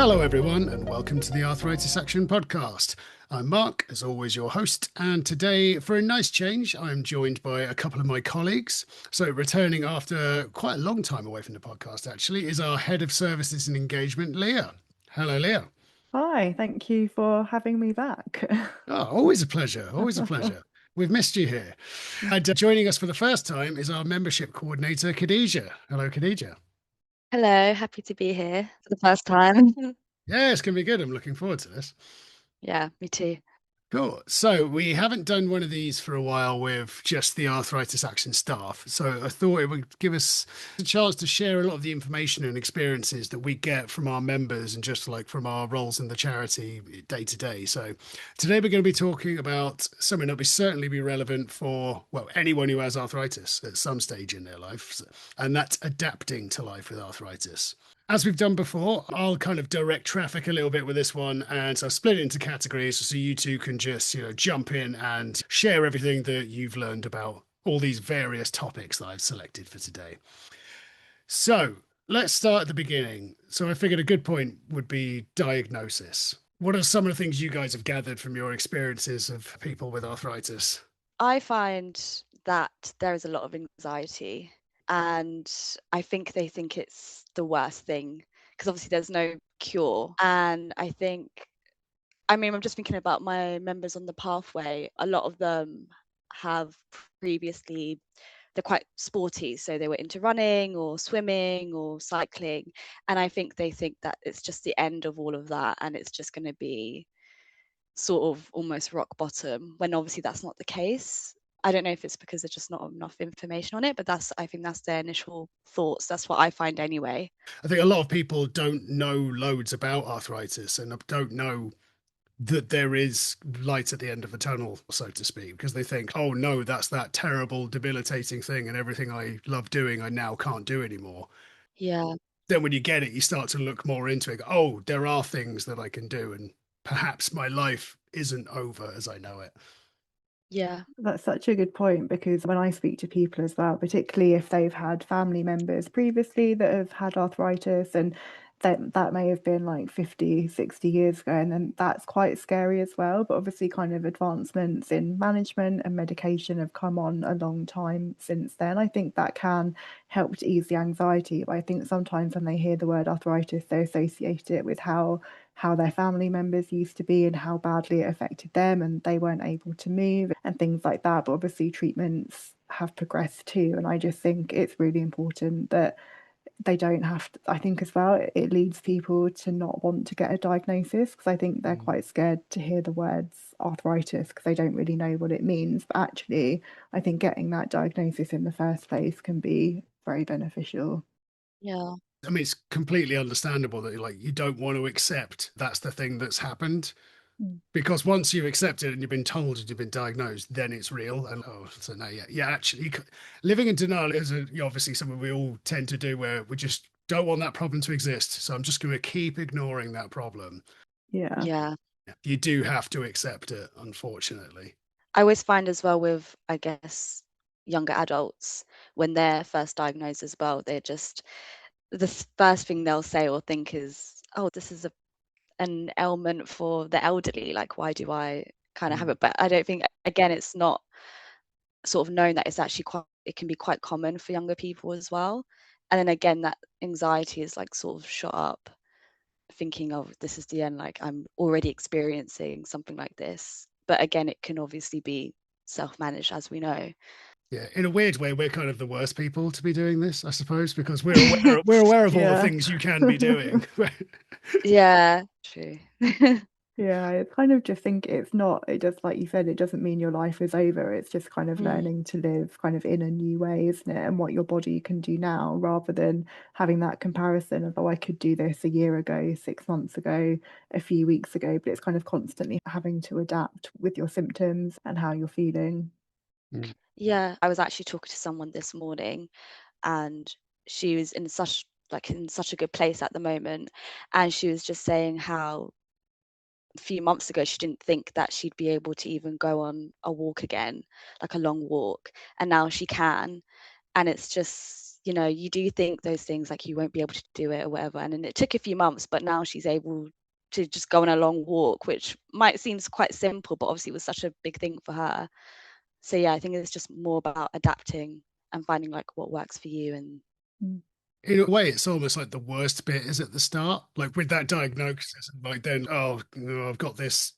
Hello, everyone, and welcome to the Arthritis Action podcast. I'm Marc, as always, your host, and today, for a nice change, I'm joined by a couple of my colleagues. So, returning after quite a long time away from the podcast, actually, is our Head of Services and Engagement, Leah. Hello, Leah. Hi, thank you for having me back. Oh, always a pleasure, always a pleasure. We've missed you here. And joining us for the first time is our membership coordinator, Khadija. Hello, Khadija. Hello, happy to be here for the first time. Yeah, it's going to be good. I'm looking forward to this. Yeah, me too. Cool. So we haven't done one of these for a while with just the Arthritis Action staff. So I thought it would give us a chance to share a lot of the information and experiences that we get from our members and just like from our roles in the charity day to day. So today we're going to be talking about something that will certainly be relevant for, well, anyone who has arthritis at some stage in their life, and that's adapting to life with arthritis. As we've done before, I'll kind of direct traffic a little bit with this one, and so I've split it into categories so you two can just, jump in and share everything that you've learned about all these various topics that I've selected for today. So let's start at the beginning. So I figured a good point would be diagnosis. What are some of the things you guys have gathered from your experiences of people with arthritis? I find that there is a lot of anxiety, and I think they think it's the worst thing because obviously there's no cure. And I'm just thinking about my members on the pathway. A lot of them have previously, they're quite sporty, so they were into running or swimming or cycling. And I think they think that it's just the end of all of that and it's just going to be sort of almost rock bottom, when obviously that's not the case. I don't know if it's because there's just not enough information on it, but I think that's their initial thoughts. That's what I find anyway. I think a lot of people don't know loads about arthritis and don't know that there is light at the end of the tunnel, so to speak, because they think, oh no, that's that terrible, debilitating thing, and everything I love doing, I now can't do anymore. Yeah. Then when you get it, you start to look more into it. Oh, there are things that I can do, and perhaps my life isn't over as I know it. Yeah. That's such a good point because when I speak to people as well, particularly if they've had family members previously that have had arthritis and that may have been like 50, 60 years ago, and then that's quite scary as well. But obviously, kind of advancements in management and medication have come on a long time since then. I think that can help to ease the anxiety. But I think sometimes when they hear the word arthritis, they associate it with how their family members used to be and how badly it affected them and they weren't able to move and things like that. But obviously treatments have progressed too. And I just think it's really important that they don't have to, I think as well, it leads people to not want to get a diagnosis because I think they're quite scared to hear the words arthritis because they don't really know what it means. But actually, I think getting that diagnosis in the first place can be very beneficial. Yeah. I mean, it's completely understandable that like you don't want to accept that's the thing that's happened. Mm. Because once you've accepted and you've been told and you've been diagnosed, then it's real. And oh, so no, yeah, actually, living in denial is obviously something we all tend to do, where we just don't want that problem to exist. So I'm just going to keep ignoring that problem. Yeah. Yeah. You do have to accept it, unfortunately. I always find as well with, I guess, younger adults, when they're first diagnosed as well, they're just, the first thing they'll say or think is, oh, this is an ailment for the elderly. Like, why do I kind of have it? But I don't think, again, it's not sort of known that it's actually it can be quite common for younger people as well. And then again, that anxiety is like sort of shot up, thinking of this is the end, like I'm already experiencing something like this. But again, it can obviously be self-managed, as we know. Yeah, in a weird way, we're kind of the worst people to be doing this, I suppose, because we're aware of all the Yeah. things you can be doing. Yeah, true. Yeah, I kind of just think it's not, it just like you said, it doesn't mean your life is over. It's just kind of Mm, learning to live kind of in a new way, isn't it? And what your body can do now rather than having that comparison of, oh, I could do this a year ago, 6 months ago, a few weeks ago, but it's kind of constantly having to adapt with your symptoms and how you're feeling. yeah, I was actually talking to someone this morning, and she was in such a good place at the moment, and she was just saying how a few months ago she didn't think that she'd be able to even go on a walk again, like a long walk, and now she can. And it's just, you know, you do think those things like you won't be able to do it or whatever. And then it took a few months, but now she's able to just go on a long walk, which might seem quite simple, but obviously was such a big thing for her. So yeah, I think it's just more about adapting and finding like what works for you. And In a way, it's almost like the worst bit is at the start, like with that diagnosis, and like then, oh, I've got this,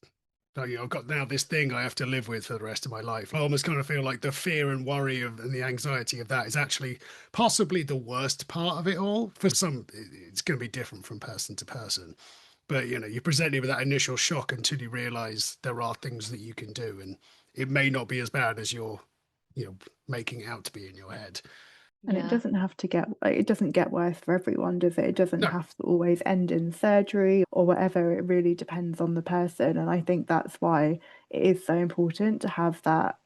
I've got now this thing I have to live with for the rest of my life. I almost kind of feel like the fear and worry of and the anxiety of that is actually possibly the worst part of it all. For some, it's going to be different from person to person, but you're presented with that initial shock until you realize there are things that you can do, and it may not be as bad as you're, making it out to be in your head. And it yeah, doesn't get worse for everyone, does it? It doesn't No. have to always end in surgery or whatever. It really depends on the person. And I think that's why it is so important to have that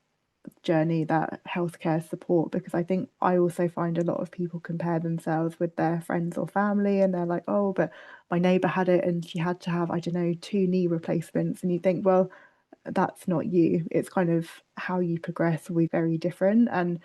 journey, that healthcare support, because I think I also find a lot of people compare themselves with their friends or family, and they're like, oh, but my neighbor had it and she had to have, I don't know, 2 knee replacements. And you think, well, that's not you. It's kind of how you progress will be very different. And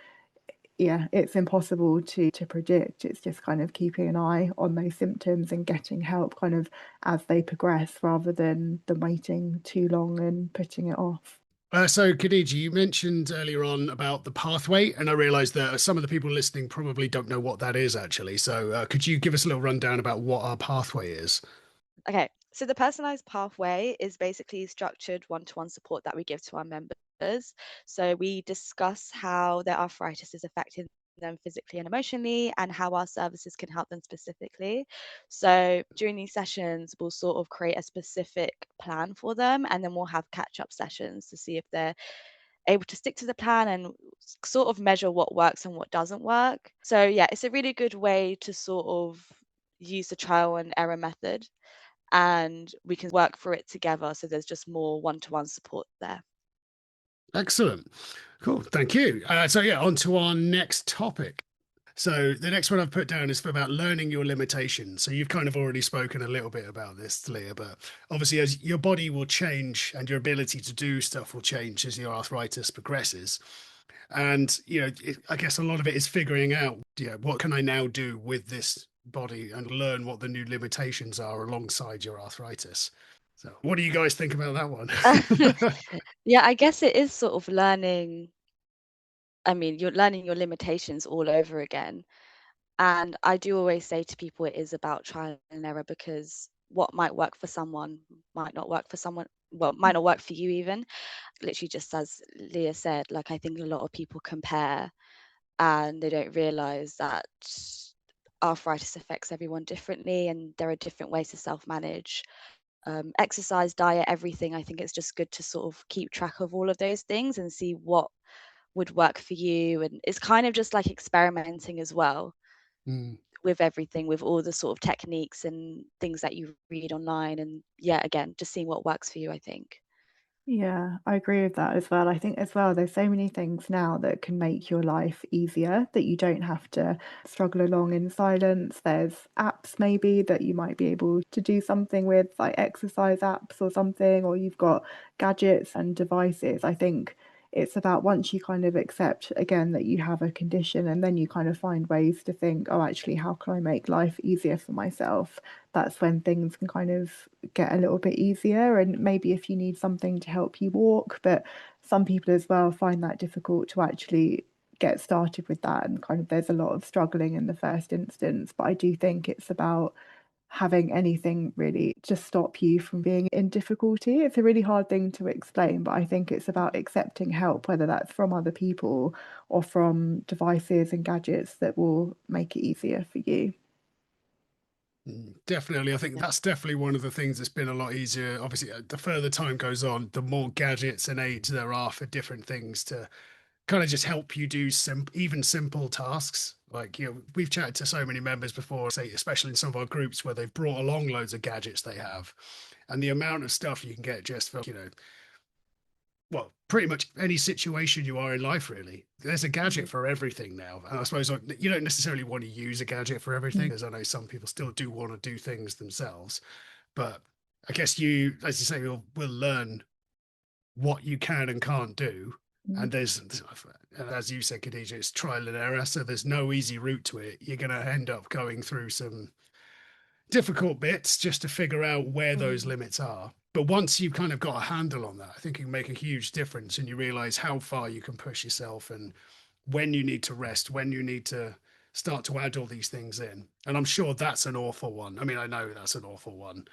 yeah, it's impossible to predict. It's just kind of keeping an eye on those symptoms and getting help kind of as they progress rather than waiting too long and putting it off. So, Khadija, you mentioned earlier on about the pathway, and I realized that some of the people listening probably don't know what that is actually. So, could you give us a little rundown about what our pathway is? okay. So the personalized pathway is basically structured one-to-one support that we give to our members. So we discuss how their arthritis is affecting them physically and emotionally, and how our services can help them specifically. So during these sessions, we'll sort of create a specific plan for them, and then we'll have catch-up sessions to see if they're able to stick to the plan and sort of measure what works and what doesn't work. So yeah, it's a really good way to sort of use the trial and error method, and we can work through it together. So there's just more one-to-one support there. Excellent. Cool. Thank you. So, yeah, on to our next topic. So, the next one I've put down is about learning your limitations. So, you've kind of already spoken a little bit about this, Leah, but obviously, as your body will change and your ability to do stuff will change as your arthritis progresses. And, I guess a lot of it is figuring out, what can I now do with this body and learn what the new limitations are alongside your arthritis. So, what do you guys think about that one? Yeah, I guess it is sort of learning. I mean, you're learning your limitations all over again. And I do always say to people, it is about trial and error, because what might work for someone might not work for someone, well, might not work for you even. Literally, just as Leah said, like, I think a lot of people compare and they don't realize that arthritis affects everyone differently, and there are different ways to self-manage. Exercise, diet, everything. I think it's just good to sort of keep track of all of those things and see what would work for you. And it's kind of just like experimenting as well Mm. with everything, with all the sort of techniques and things that you read online. And yeah, again, just seeing what works for you, I think. Yeah, I agree with that as well. I think as well, there's so many things now that can make your life easier that you don't have to struggle along in silence. There's apps maybe that you might be able to do something with, like exercise apps or something, or you've got gadgets and devices. I think it's about once you kind of accept again that you have a condition and then you kind of find ways to think, oh, actually, how can I make life easier for myself? That's when things can kind of get a little bit easier. And maybe if you need something to help you walk, but some people as well find that difficult to actually get started with that. And kind of there's a lot of struggling in the first instance. But I do think it's about having anything really to stop you from being in difficulty. It's a really hard thing to explain, but I think it's about accepting help, whether that's from other people or from devices and gadgets that will make it easier for you. Definitely. I think Yeah. that's definitely one of the things that's been a lot easier. Obviously, the further time goes on, the more gadgets and aids there are for different things to kind of just help you do even simple tasks. Like, we've chatted to so many members before, say, especially in some of our groups where they've brought along loads of gadgets they have, and the amount of stuff you can get just for, well, pretty much any situation you are in life, really. There's a gadget Mhm. for everything now. And I suppose you don't necessarily want to use a gadget for everything, Mm. because I know some people still do want to do things themselves. But I guess you, as you say, will learn what you can and can't do. Mm. And as you said, Khadija, it's trial and error. So there's no easy route to it. You're going to end up going through some difficult bits just to figure out where those Mm. limits are. But once you've kind of got a handle on that, I think it can make a huge difference, and you realize how far you can push yourself and when you need to rest, when you need to start to add all these things in. And I'm sure that's an awful one. I mean, I know that's an awful one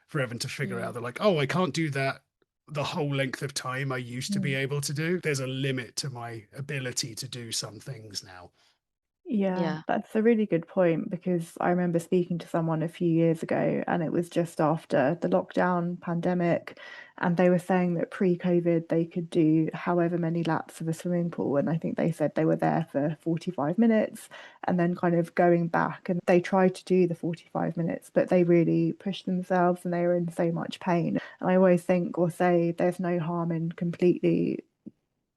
for everyone to figure out. Mm. They're like, oh, I can't do that the whole length of time I used to be Mm. able to do. There's a limit to my ability to do some things now. Yeah, Yeah. that's a really good point because I remember speaking to someone a few years ago and it was just after the lockdown pandemic, and they were saying that pre-COVID they could do however many laps of a swimming pool, and I think they said they were there for 45 minutes and then kind of going back, and they tried to do the 45 minutes but they really pushed themselves and they were in so much pain. And I always think or say there's no harm in completely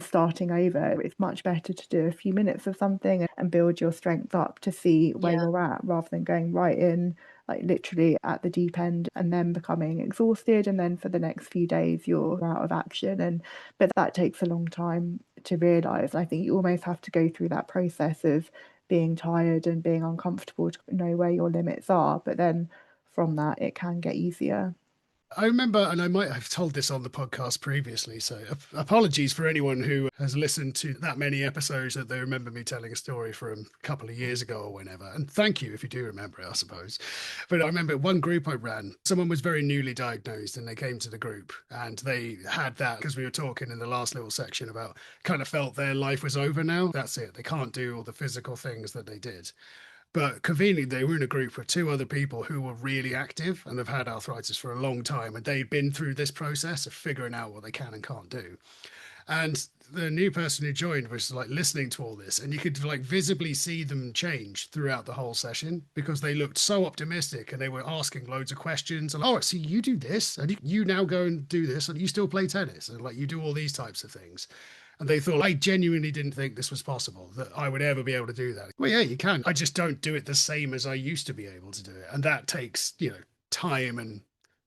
starting over. It's much better to do a few minutes of something and build your strength up to see where Yeah. you're at rather than going right in, like literally at the deep end and then becoming exhausted. And then for the next few days, you're out of action. But that takes a long time to realize. I think you almost have to go through that process of being tired and being uncomfortable to know where your limits are. But then from that, it can get easier. I remember, and I might have told this on the podcast previously, so apologies for anyone who has listened to that many episodes that they remember me telling a story from a couple of years ago or whenever. And thank you if you do remember it, I suppose. But I remember one group I ran, someone was very newly diagnosed and they came to the group and they had that because we were talking in the last little section about kind of felt their life was over now. That's it. They can't do all the physical things that they did. But conveniently, they were in a group with two other people who were really active and have had arthritis for a long time. And they've been through this process of figuring out what they can and can't do. And the new person who joined was like listening to all this, and you could like visibly see them change throughout the whole session because they looked so optimistic and they were asking loads of questions. And oh, see, you do this, and you now go and do this, and you still play tennis, and like you do all these types of things. And they thought, I genuinely didn't think this was possible, that I would ever be able to do that. Well, yeah, you can. I just don't do it the same as I used to be able to do it. And that takes, time and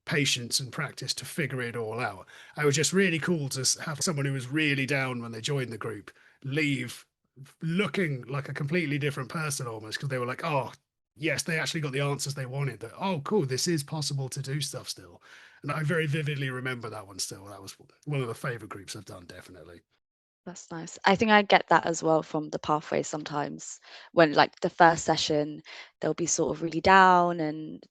patience and practice to figure it all out. It was just really cool to have someone who was really down when they joined the group leave looking like a completely different person almost because they were like, oh, yes, they actually got the answers they wanted. That, oh, cool, this is possible to do stuff still. And I very vividly remember that one still. That was one of the favorite groups I've done, definitely. That's nice. I think I get that as well from the pathway sometimes when like the first session they'll be sort of really down and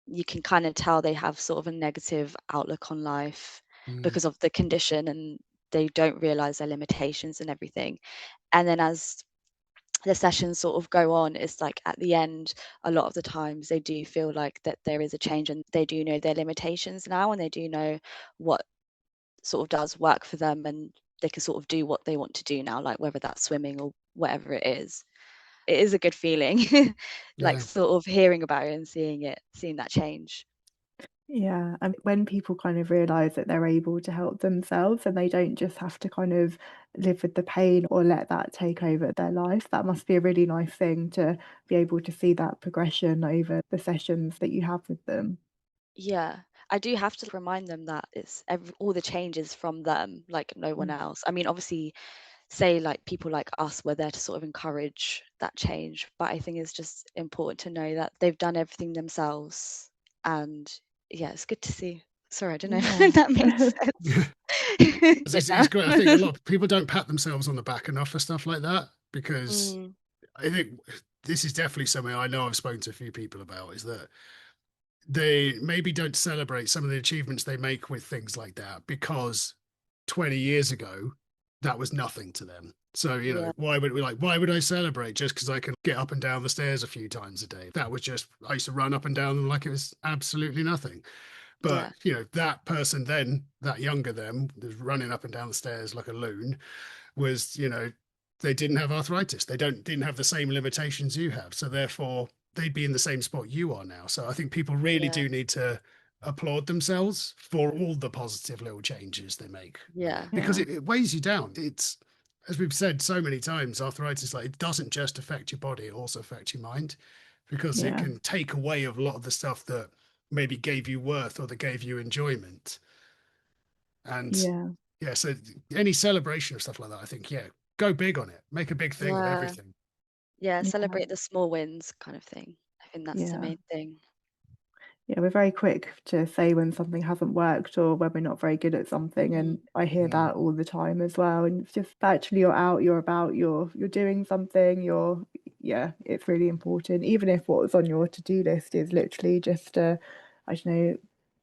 you can kind of tell they have sort of a negative outlook on life Mm. because of the condition and they don't realize their limitations and everything. And then as the sessions sort of go on, it's like at the end, a lot of the times they do feel like that there is a change and they do know their limitations now and they do know what sort of does work for them and they can sort of do what they want to do now, like whether that's swimming or whatever it is. It is a good feeling, like Yeah. sort of hearing about it and seeing that change. Yeah, and when people kind of realize that they're able to help themselves and they don't just have to kind of live with the pain or let that take over their life, that must be a really nice thing to be able to see that progression over the sessions that you have with them. Yeah, I do have to remind them that all the changes from them, like no one Mm. else. I mean, obviously, say like people like us, we're there to sort of encourage that change. But I think it's just important to know that they've done everything themselves. And yeah, it's good to see. Sorry, I don't know Yeah. if that made sense. But It's no. great. I think a lot of people don't pat themselves on the back enough for stuff like that because Mm, I think this is definitely something I know I've spoken to a few people about is that they maybe don't celebrate some of the achievements they make with things like that because 20 years ago that was nothing to them. So, yeah, why would I celebrate just because I can get up and down the stairs a few times a day? That was just, I used to run up and down them like it was absolutely nothing. But, yeah, that person then, that younger them, was running up and down the stairs like a loon, was, they didn't have arthritis. They didn't have the same limitations you have. So therefore, they'd be in the same spot you are now. So I think people really yeah, do need to applaud themselves for all the positive little changes they make, yeah, because Yeah. it weighs you down. It's, as we've said so many times, arthritis, like, it doesn't just affect your body, it also affects your mind because it Yeah. can take away a lot of the stuff that maybe gave you worth or that gave you enjoyment. And Yeah. Yeah, so any celebration of stuff like that, I think, yeah, go big on it. Make a big thing of Yeah. everything. Yeah, Yeah, celebrate the small wins kind of thing. I think that's the yeah. main thing. Yeah, we're very quick to say when something hasn't worked or when we're not very good at something, Mm. and I hear Mm, that all the time as well. And it's just actually you're out, you're about, you're doing something, yeah, it's really important. Even if what was on your to-do list is literally just I don't know,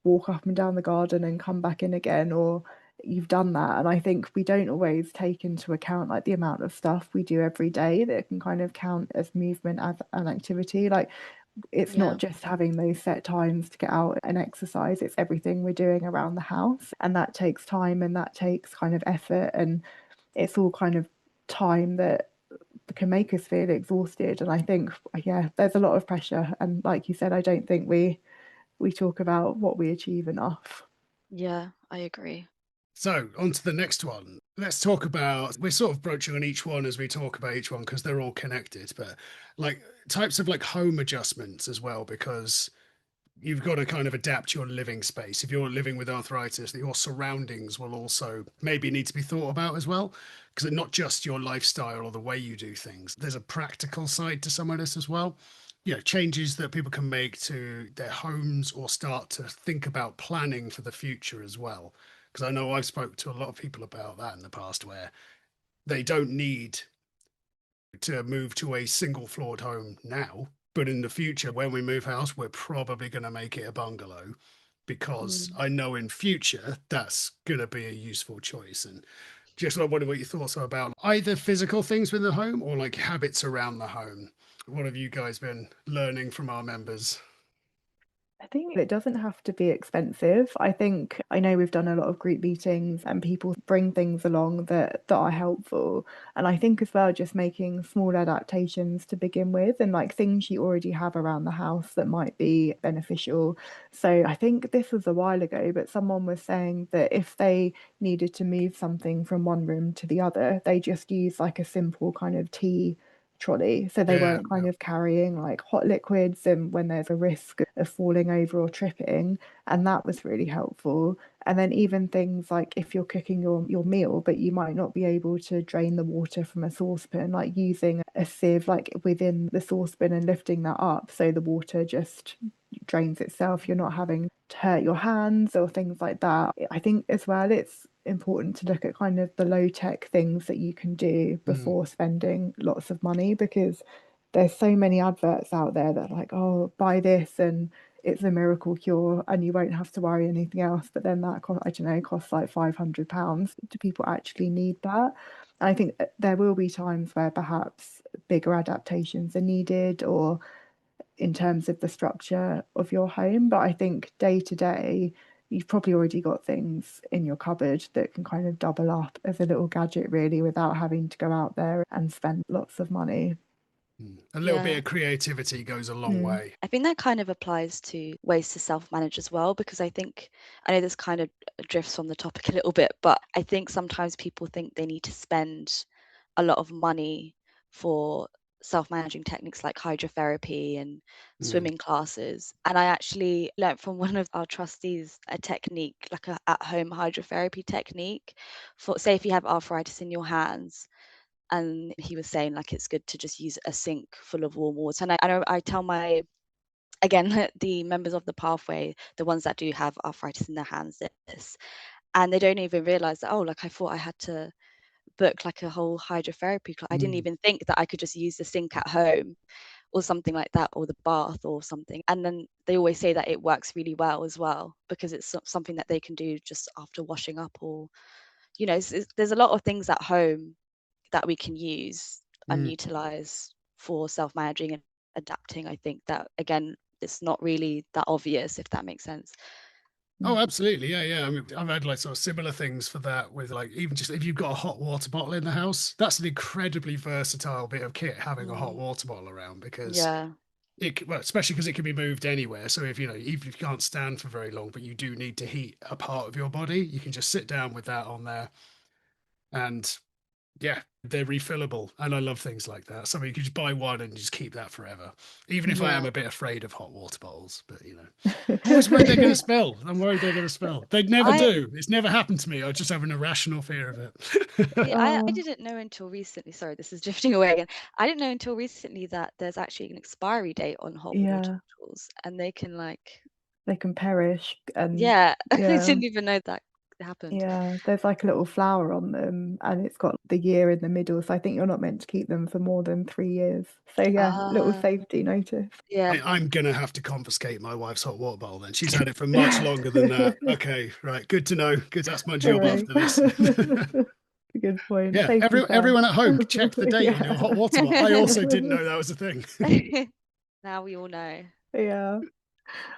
walk up and down the garden and come back in again, or you've done that. And I think we don't always take into account like the amount of stuff we do every day that can kind of count as movement as an activity. Like it's not Yeah. just having those set times to get out and exercise, it's everything we're doing around the house. And that takes time and that takes kind of effort. And it's all kind of time that can make us feel exhausted. And I think, yeah, there's a lot of pressure. And like you said, I don't think we talk about what we achieve enough. Yeah, I agree. So on to the next one. Let's talk about, we're sort of broaching on each one as we talk about each one because they're all connected, but like types of like home adjustments as well, because you've got to kind of adapt your living space. If you're living with arthritis, your surroundings will also maybe need to be thought about as well, because it's not just your lifestyle or the way you do things. There's a practical side to some of this as well. Changes that people can make to their homes or start to think about planning for the future as well. Because I know I've spoke to a lot of people about that in the past where they don't need to move to a single floored home now. But in the future, when we move house, we're probably going to make it a bungalow because Mm. I know in future that's going to be a useful choice. And just I wonder what your thoughts are about either physical things within the home or like habits around the home. What have you guys been learning from our members? I think it doesn't have to be expensive. I think I know we've done a lot of group meetings and people bring things along that are helpful. And I think as well, just making small adaptations to begin with and like things you already have around the house that might be beneficial. So I think this was a while ago, but someone was saying that if they needed to move something from one room to the other, they just use like a simple kind of tea trolley. So they Yeah, weren't yeah. kind of carrying like hot liquids and when there's a risk of falling over or tripping. And that was really helpful. And then even things like if you're cooking your meal, but you might not be able to drain the water from a saucepan, like using a sieve like within the saucepan and lifting that up so the water just drains itself. You're not having to hurt your hands or things like that. I think as well it's important to look at kind of the low tech things that you can do Mm, before spending lots of money because there's so many adverts out there that are like, oh, buy this and it's a miracle cure and you won't have to worry anything else. But then that cost, I don't know, costs like £500. Do people actually need that? And I think there will be times where perhaps bigger adaptations are needed or in terms of the structure of your home. But I think day to day, you've probably already got things in your cupboard that can kind of double up as a little gadget, really, without having to go out there and spend lots of money. mm. A little bit Yeah. of creativity goes a long Mm. way. I think that kind of applies to ways to self-manage as well, because I know this kind of drifts from the topic a little bit, but I think sometimes people think they need to spend a lot of money for self-managing techniques like hydrotherapy and Mm, swimming classes. And I actually learned from one of our trustees a technique, like a at-home hydrotherapy technique for, say, if you have arthritis in your hands, and he was saying like it's good to just use a sink full of warm water. And I tell my, again, the members of the pathway, the ones that do have arthritis in their hands, this, and they don't even realize that, oh, like I thought I had to book like a whole hydrotherapy class. I didn't mm, even think that I could just use the sink at home or something like that, or the bath or something. And then they always say that it works really well as well because it's something that they can do just after washing up, or there's a lot of things at home that we can use and mm. utilize for self-managing and adapting. I think that, again, it's not really that obvious, if that makes sense. Oh, absolutely. Yeah, yeah. I mean, I've had like sort of similar things for that with like even just if you've got a hot water bottle in the house, that's an incredibly versatile bit of kit having a hot Mm, water bottle around because yeah. well, especially because it can be moved anywhere. So if even if you can't stand for very long, but you do need to heat a part of your body, you can just sit down with that on there and yeah, They're refillable, and I love things like that. Something you can just buy one and just keep that forever. Even if I am Yeah. a bit afraid of hot water bottles, but I'm always worried they're going to spill. I'm worried they're going to spill. They'd never I do. It's never happened to me. I just have an irrational fear of see, it. I Oh, didn't know until recently, sorry, this is drifting away again. I didn't know until recently that there's actually an expiry date on hot water yeah, bottles, and they can like, they can perish. And yeah, I yeah, didn't even know that happened. yeah, there's like a little flower on them and it's got the year in the middle. So I think you're not meant to keep them for more than 3 years. So yeah, little Ah, safety notice. yeah. I'm going to have to confiscate my wife's hot water bottle then. She's had it for much longer than that. Okay, right. Good to know, because that's my job Hooray. after this. Good point. Yeah, Safety first. everyone at home, check the date on your Yeah. hot water bottle. I also didn't know that was a thing. Now we all know. Yeah.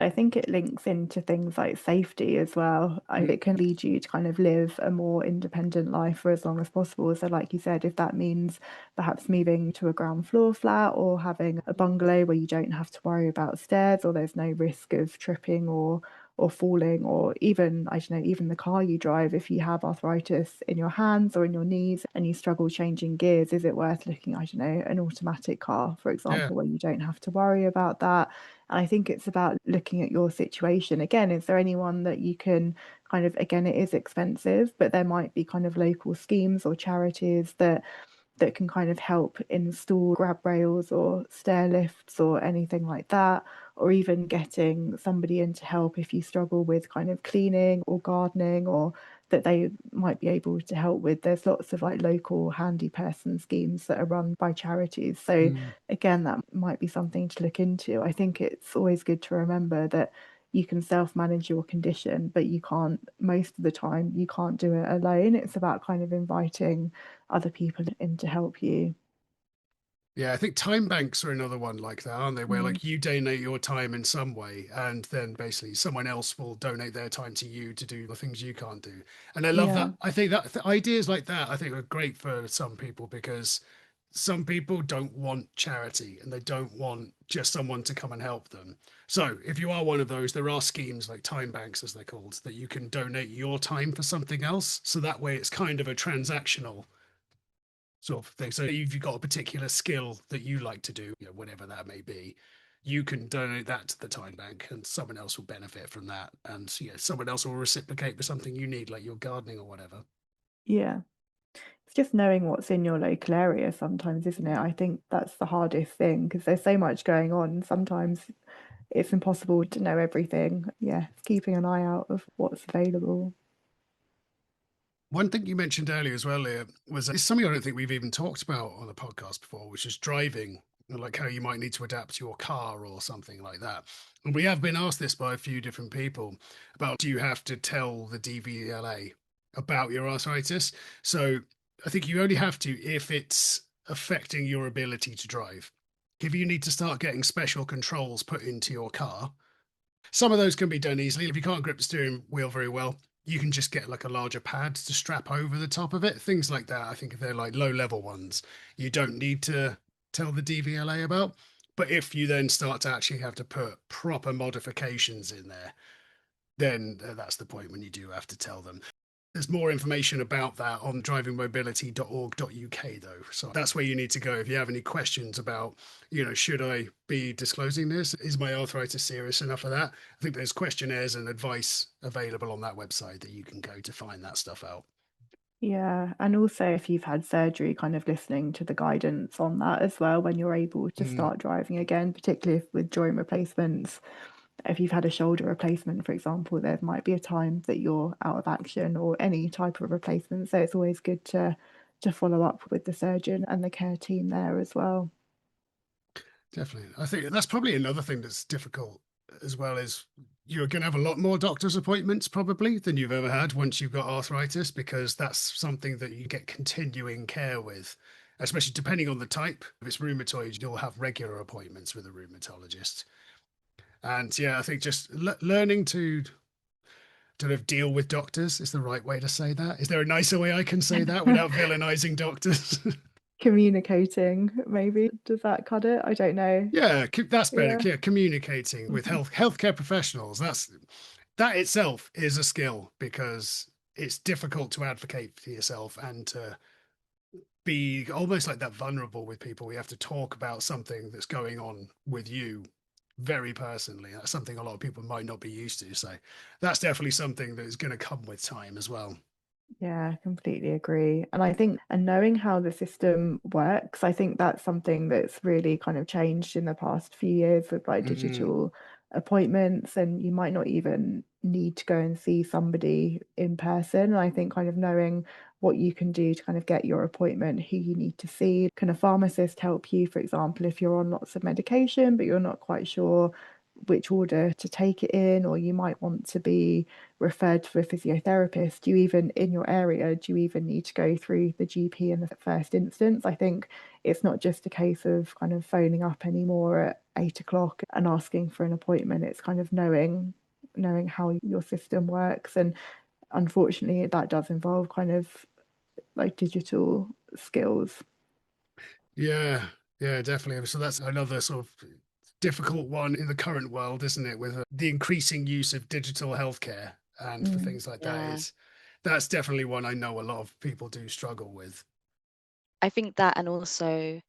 I think it links into things like safety as well. It can lead you to kind of live a more independent life for as long as possible. So, like you said, if that means perhaps moving to a ground floor flat or having a bungalow where you don't have to worry about stairs or there's no risk of tripping or falling, or even, I don't know, even the car you drive, if you have arthritis in your hands or in your knees and you struggle changing gears, is it worth looking, I don't know, an automatic car, for Yeah. example, where you don't have to worry about that? And I think it's about looking at your situation. Again, is there anyone that you can kind of, again, it is expensive, but there might be kind of local schemes or charities that can kind of help install grab rails or stair lifts or anything like that, or even getting somebody in to help if you struggle with kind of cleaning or gardening, or that they might be able to help with. There's lots of like local handy person schemes that are run by charities. So Mm. again, that might be something to look into. I think it's always good to remember that you can self-manage your condition, but you can't, most of the time you can't do it alone. It's about kind of inviting other people in to help you. Yeah, I think time banks are another one like that, aren't they? Where Mm. like you donate your time in some way, and then basically someone else will donate their time to you to do the things you can't do. And I love Yeah, that. I think that ideas like that, I think, are great for some people, because some people don't want charity and they don't want just someone to come and help them. So if you are one of those, there are schemes like time banks, as they're called, that you can donate your time for something else. So that way it's kind of a transactional sort of thing. So if you've got a particular skill that you like to do, whatever that may be, you can donate that to the time bank and someone else will benefit from that. And someone else will reciprocate for something you need, like your gardening or whatever. yeah. It's just knowing what's in your local area sometimes, isn't it? I think that's the hardest thing because there's so much going on. Sometimes it's impossible to know everything. Yeah, it's keeping an eye out of what's available. One thing you mentioned earlier as well, Leah, was it's something I don't think we've even talked about on the podcast before, which is driving, like how you might need to adapt your car or something like that. And we have been asked this by a few different people about, do you have to tell the DVLA about your arthritis? So I think you only have to if it's affecting your ability to drive. If you need to start getting special controls put into your car, some of those can be done easily. If you can't grip the steering wheel very well, you can just get like a larger pad to strap over the top of it. Things like that. I think if they're like low level ones, you don't need to tell the DVLA about. But if you then start to actually have to put proper modifications in there, then that's the point when you do have to tell them. There's more information about that on drivingmobility.org.uk though. So that's where you need to go if you have any questions about, should I be disclosing this? Is my arthritis serious enough for that? I think there's questionnaires and advice available on that website that you can go to find that stuff out. Yeah, and also if you've had surgery, kind of listening to the guidance on that as well when you're able to Mm, start driving again, particularly if with joint replacements. If you've had a shoulder replacement, for example, there might be a time that you're out of action or any type of replacement. So it's always good to follow up with the surgeon and the care team there as well. definitely. I think that's probably another thing that's difficult as well, is you're going to have a lot more doctor's appointments probably than you've ever had once you've got arthritis, because that's something that you get continuing care with, especially depending on the type. If it's rheumatoid, you'll have regular appointments with a rheumatologist. And yeah, I think just learning to sort of deal with doctors is the right way to say that. Is there a nicer way I can say that without villainizing doctors? Communicating, maybe. Does that cut it? I don't know. Yeah, that's better. Yeah. Yeah, communicating with healthcare professionals. That itself is a skill, because it's difficult to advocate for yourself and to be almost like that vulnerable with people. We have to talk about something that's going on with you very personally. That's something a lot of people might not be used to. So that's definitely something that is going to come with time as well. Yeah, I completely agree. And I think, and knowing how the system works, I think that's something that's really kind of changed in the past few years with like Mm. digital appointments, and you might not even need to go and see somebody in person. And I think kind of knowing what you can do to kind of get your appointment, who you need to see. Can a pharmacist help you, for example, if you're on lots of medication, but you're not quite sure which order to take it in, or you might want to be referred to a physiotherapist? Do you even, in your area, do you even need to go through the GP in the first instance? I think it's not just a case of kind of phoning up anymore at 8 o'clock and asking for an appointment. It's kind of knowing how your system works. And unfortunately, that does involve kind of like digital skills. Yeah, yeah, definitely. So that's another sort of difficult one in the current world, isn't it? With the increasing use of digital healthcare and for Mm. things like that, Yeah. is that's definitely one I know a lot of people do struggle with. I think that, and also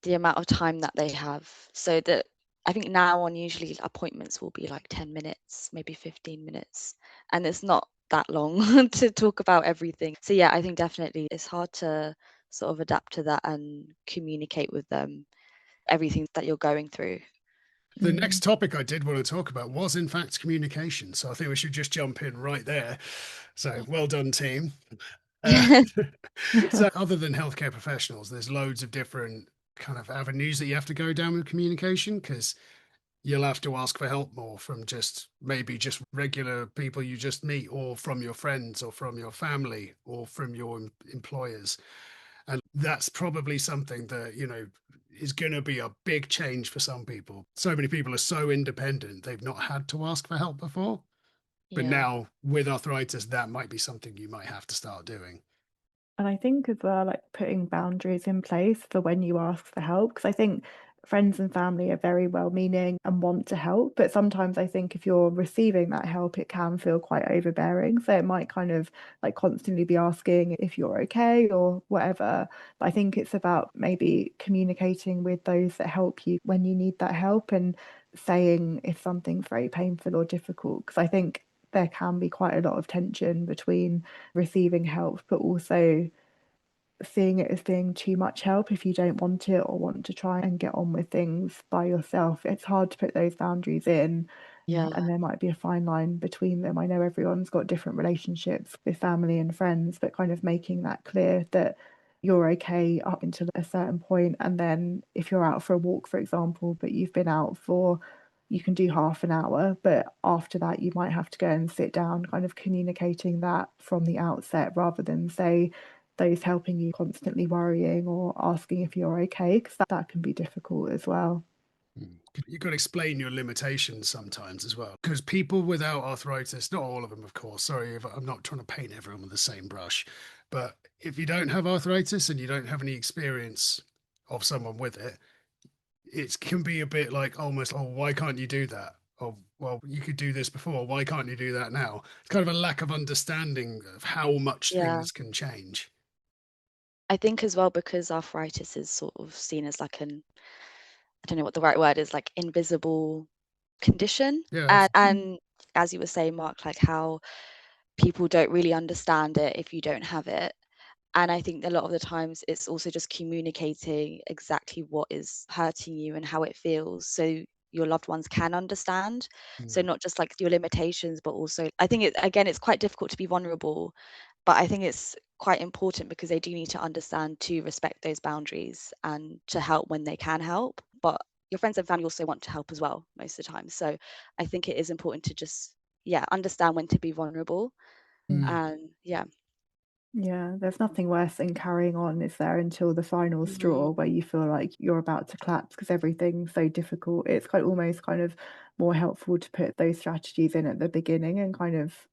the amount of time that they have. So that I think now on usually appointments will be like 10 minutes, maybe 15 minutes. And it's not that long to talk about everything. So yeah, I think definitely it's hard to sort of adapt to that and communicate with them everything that you're going through. The Mm. next topic I did want to talk about was, in fact, communication. So I think we should just jump in right there. So well done, team. Uh, so, other than healthcare professionals, there's loads of different kind of avenues that you have to go down with communication, because you'll have to ask for help more from just maybe just regular people you just meet, or from your friends, or from your family, or from your employers. And that's probably something that, is going to be a big change for some people. So many people are so independent, they've not had to ask for help before. But Yeah. now with arthritis, that might be something you might have to start doing. And I think as well, like putting boundaries in place for when you ask for help, because I think friends and family are very well meaning and want to help. But sometimes I think if you're receiving that help, it can feel quite overbearing. So it might kind of like constantly be asking if you're okay or whatever. But I think it's about maybe communicating with those that help you when you need that help, and saying if something's very painful or difficult. Because I think there can be quite a lot of tension between receiving help, but also seeing it as being too much help if you don't want it or want to try and get on with things by yourself. It's hard to put those boundaries in, Yeah. and there might be a fine line between them. I know everyone's got different relationships with family and friends, but kind of making that clear that you're okay up until a certain point, and then if you're out for a walk, for example, but you've been out for, you can do half an hour, but after that you might have to go and sit down, kind of communicating that from the outset rather than say those helping you constantly worrying or asking if you're okay, because that can be difficult as well. You've got to explain your limitations sometimes as well. Because people without arthritis, not all of them, of course, sorry if I'm not trying to paint everyone with the same brush, but if you don't have arthritis and you don't have any experience of someone with it, it can be a bit like almost, oh, why can't you do that? Oh, well, you could do this before. Why can't you do that now? It's kind of a lack of understanding of how much Yeah. things can change. I think as well because arthritis is sort of seen as like an, I don't know what the right word is, like invisible condition. Yeah. And as you were saying, Mark, like how people don't really understand it if you don't have it. And I think a lot of the times it's also just communicating exactly what is hurting you and how it feels, so your loved ones can understand. So Mm. not just like your limitations, but also I think it's quite difficult to be vulnerable, but I think it's quite important because they do need to understand to respect those boundaries and to help when they can help. But your friends and family also want to help as well most of the time. So I think it is important to just, yeah, understand when to be vulnerable. Mm. And yeah. Yeah, there's nothing worse than carrying on, is there, until the final Mhm. straw where you feel like you're about to collapse because everything's so difficult. It's quite almost kind of more helpful to put those strategies in at the beginning and kind of,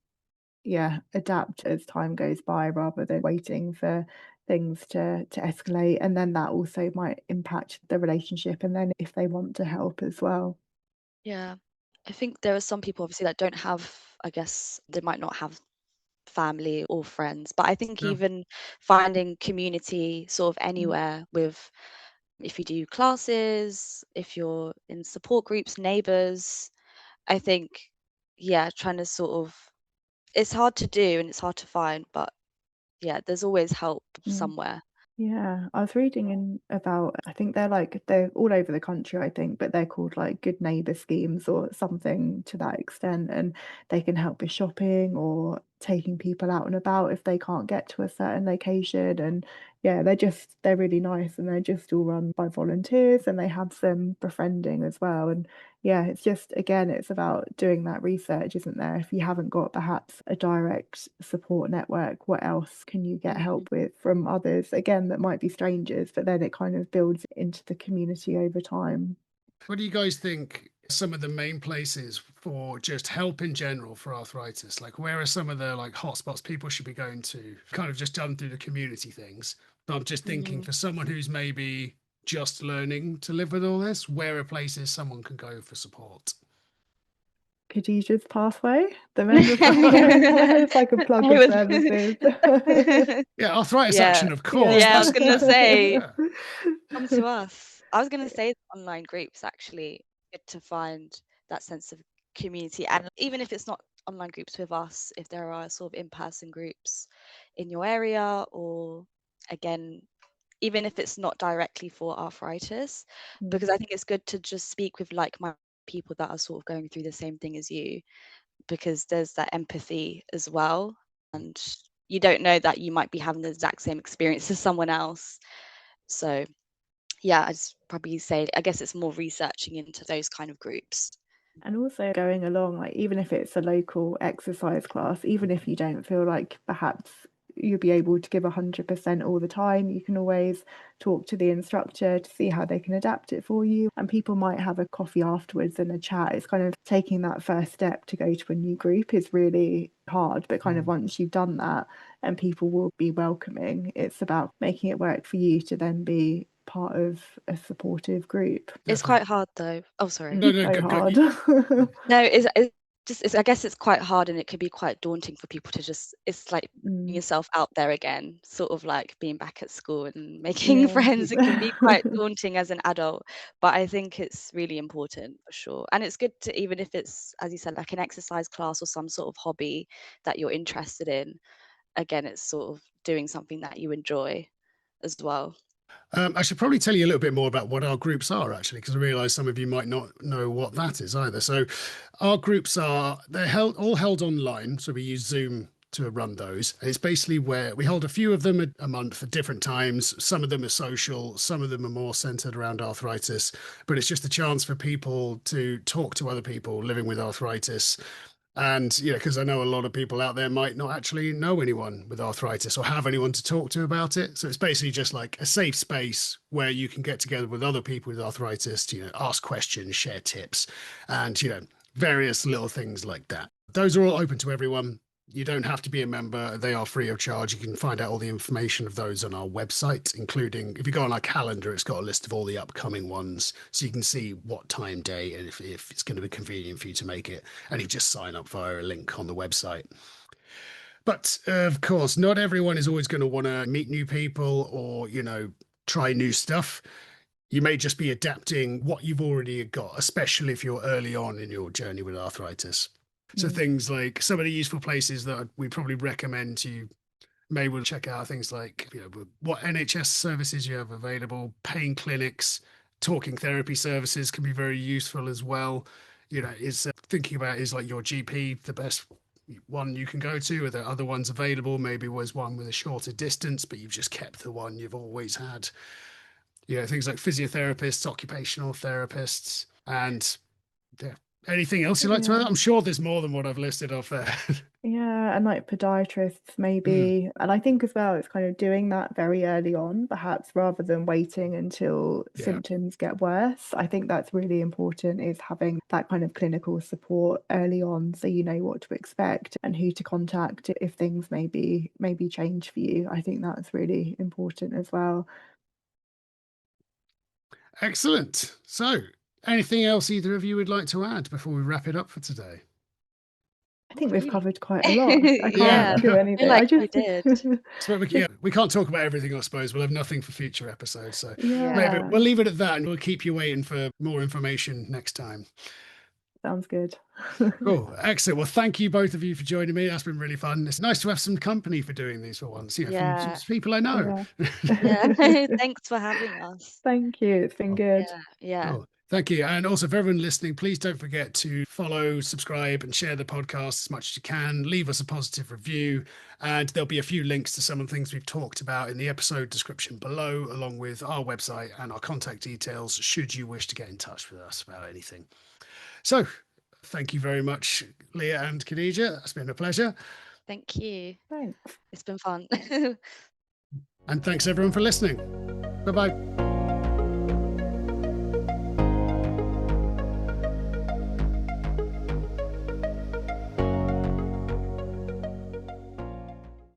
yeah, adapt as time goes by rather than waiting for things to escalate. And then that also might impact the relationship and then if they want to help as well. Yeah. I think there are some people obviously that don't have, I guess they might not have family or friends. But I think Yeah. even finding community sort of anywhere with, if you do classes, if you're in support groups, neighbors, I think, yeah, trying to sort of, it's hard to do and it's hard to find, but yeah, there's always help Mm. somewhere. Yeah, I was reading in about, I think they're all over the country, I think, but they're called like good neighbor schemes or something to that extent. And they can help with shopping or taking people out and about if they can't get to a certain location. And yeah, they're really nice, and they're just all run by volunteers, and they have some befriending as well. And yeah, it's just, again, it's about doing that research, isn't there? If you haven't got perhaps a direct support network, what else can you get Mm. help with from others? Again, that might be strangers, but then it kind of builds into the community over time. What do you guys think some of the main places for just help in general for arthritis? Like, where are some of the like hotspots people should be going to? Kind of just done through the community things. But I'm just thinking Mm. for someone who's maybe just learning to live with all this, where are places someone can go for support? Khadijah's Pathway, the member friendly if I could plug I the was services. Yeah, Arthritis yeah, Action, of course. Yeah. yeah, I That's was gonna say, yeah. come to us. I was gonna say online groups actually good to find that sense of community, and even if it's not online groups with us, if there are sort of in-person groups in your area, or again, even if it's not directly for arthritis, because I think it's good to just speak with like-minded people that are sort of going through the same thing as you, because there's that empathy as well, and you don't know that you might be having the exact same experience as someone else. So yeah, I'd probably say, I guess it's more researching into those kind of groups. And also going along, like even if it's a local exercise class, even if you don't feel like perhaps you'll be able to give 100% all the time, you can always talk to the instructor to see how they can adapt it for you. And people might have a coffee afterwards and a chat. It's kind of taking that first step to go to a new group is really hard, but kind of once you've done that and people will be welcoming, it's about making it work for you to then be part of a supportive group. It's Definitely. quite hard though. Oh, sorry. No, no, So go. hard. No, I guess it's quite hard, and it could be quite daunting for people to just, it's like putting Mm, yourself out there again, sort of like being back at school and making yeah. friends. It can be quite daunting as an adult, but I think it's really important for sure. And it's good to, even if it's, as you said, like an exercise class or some sort of hobby that you're interested in, again, it's sort of doing something that you enjoy as well. I should probably tell you a little bit more about what our groups are, actually, because I realize some of you might not know what that is either. So, our groups they're all held online. So we use Zoom to run those. And it's basically where we hold a few of them a month at different times. Some of them are social, some of them are more centered around arthritis. But it's just a chance for people to talk to other people living with arthritis. And, because I know a lot of people out there might not actually know anyone with arthritis or have anyone to talk to about it. So it's basically just like a safe space where you can get together with other people with arthritis to, ask questions, share tips, and, various little things like that. Those are all open to everyone. You don't have to be a member. They are free of charge. You can find out all the information of those on our website, including if you go on our calendar, it's got a list of all the upcoming ones. So you can see what time, day, and if it's going to be convenient for you to make it. And you just sign up via a link on the website. But of course, not everyone is always going to want to meet new people or, try new stuff. You may just be adapting what you've already got, especially if you're early on in your journey with arthritis. So Mm. things like some of the useful places that we probably recommend you may well check out things like what NHS services you have available, pain clinics, talking therapy services can be very useful as well. Is thinking about is like your GP the best one you can go to? Are there other ones available? Maybe was one with a shorter distance, but you've just kept the one you've always had. Things like physiotherapists, occupational therapists, and yeah. Anything else you'd like to add? Yeah. I'm sure there's more than what I've listed off there. Yeah, and like podiatrists Mm, maybe. And I think as well, it's kind of doing that very early on, perhaps rather than waiting until yeah. symptoms get worse. I think that's really important, is having that kind of clinical support early on so you know what to expect and who to contact if things maybe change for you. I think that's really important as well. Excellent. So, anything else either of you would like to add before we wrap it up for today? I think we've covered quite a lot. I can't Yeah, think of I anything. feel like we did. So we can't talk about everything, I suppose. We'll have nothing for future episodes. So maybe Yeah, we'll leave it at that and we'll keep you waiting for more information next time. sounds good. Cool. Excellent. Well, thank you both of you for joining me. That's been really fun. It's nice to have some company for doing these for once, from Yeah. some people I know. Yeah. Thanks for having us. Thank you. It's been good. Yeah. Cool. Thank you. And also for everyone listening, please don't forget to follow, subscribe, and share the podcast as much as you can. Leave us a positive review. And there'll be a few links to some of the things we've talked about in the episode description below, along with our website and our contact details, should you wish to get in touch with us about anything. So thank you very much, Leah and Khadija. It's been a pleasure. Thank you. Thanks. It's been fun. And thanks everyone for listening. Bye-bye.